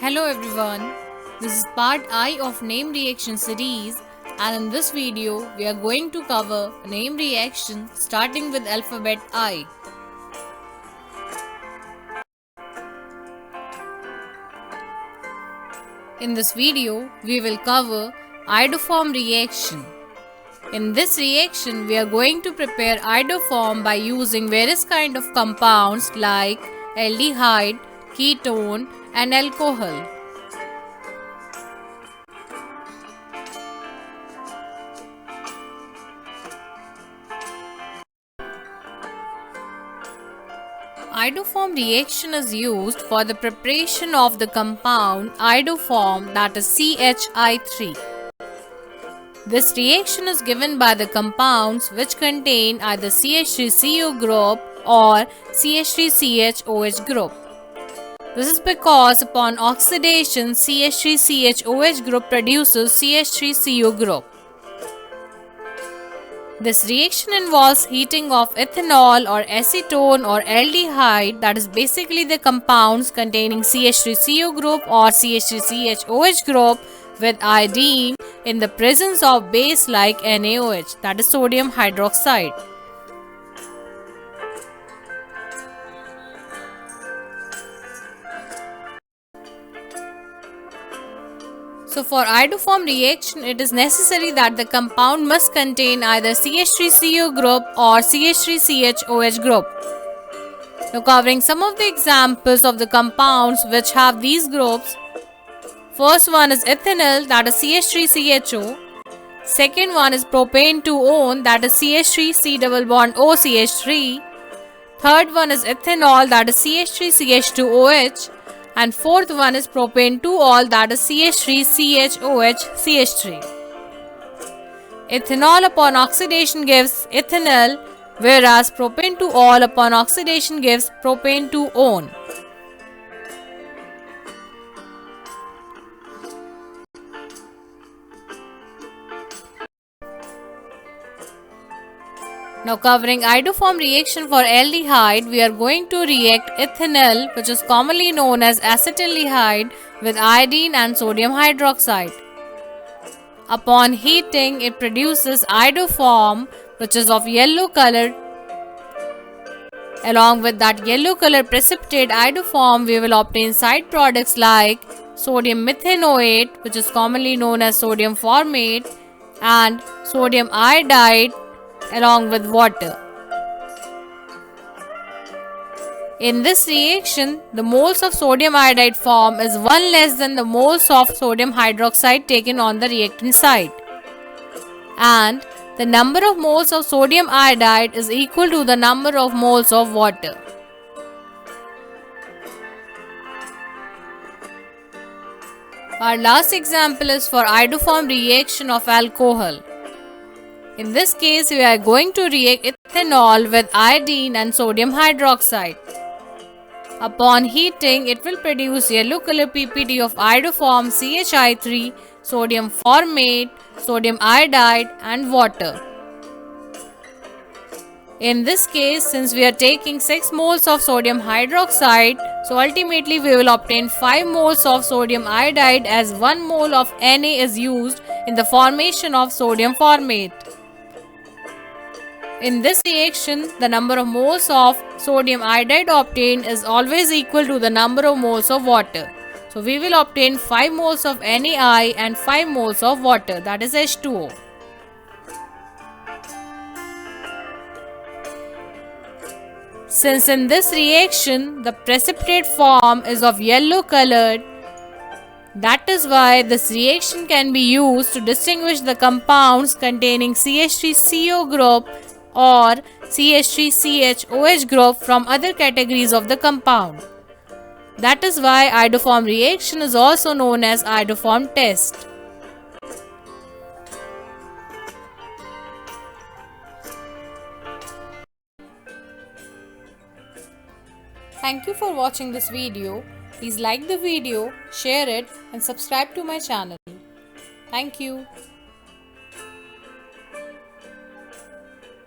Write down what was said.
Hello everyone, this is part I of name reaction series, and in this video we are going to cover a name reaction starting with alphabet I. In this video we will cover iodoform reaction. In this reaction we are going to prepare iodoform by using various kind of compounds like aldehyde, ketone and alcohol. Iodoform reaction is used for the preparation of the compound iodoform, that is CHI3. This reaction is given by the compounds which contain either CH3CO group or CH3CHOH group. This is because upon oxidation CH3CHOH group produces CH3CO group. This reaction involves heating of ethanol or acetone or aldehyde, that is basically the compounds containing CH3CO group or CH3CHOH group, with iodine in the presence of base like NaOH, that is sodium hydroxide. So for iodoform reaction, it is necessary that the compound must contain either CH3CO group or CH3CHOH group. Now covering some of the examples of the compounds which have these groups. First one is ethanol, that is CH3CHO. Second one is propane 2-one, that is CH3C double bond OCH3. Third one is ethanol, that is CH3CH2OH. And fourth one is propane 2-ol, that is CH3CHOH CH3. Ethanol upon oxidation gives ethanol, whereas propane 2-ol upon oxidation gives propane 2-one. Now covering iodoform reaction for aldehyde, we are going to react ethanol, which is commonly known as acetaldehyde, with iodine and sodium hydroxide. Upon heating, it produces iodoform, which is of yellow color. Along with that yellow color precipitate iodoform, we will obtain side products like sodium methanoate, which is commonly known as sodium formate, and sodium iodide along with water. In this reaction, the moles of sodium iodide form is 1 less than the moles of sodium hydroxide taken on the reactant side. And the number of moles of sodium iodide is equal to the number of moles of water. Our last example is for iodoform reaction of alcohol. In this case, we are going to react ethanol with iodine and sodium hydroxide. Upon heating, it will produce yellow color PPT of iodoform CHI3, sodium formate, sodium iodide and water. In this case, since we are taking 6 moles of sodium hydroxide, so ultimately we will obtain 5 moles of sodium iodide, as 1 mole of Na is used in the formation of sodium formate. In this reaction, the number of moles of sodium iodide obtained is always equal to the number of moles of water. So we will obtain 5 moles of NaI and 5 moles of water, that is H2O. Since in this reaction, the precipitate form is of yellow colored, that is why this reaction can be used to distinguish the compounds containing CH3CO group or CH3CHOH group from other categories of the compound. That is why iodoform reaction is also known as iodoform test. Thank you for watching this video. Please like the video, share it and subscribe to my channel. Thank you.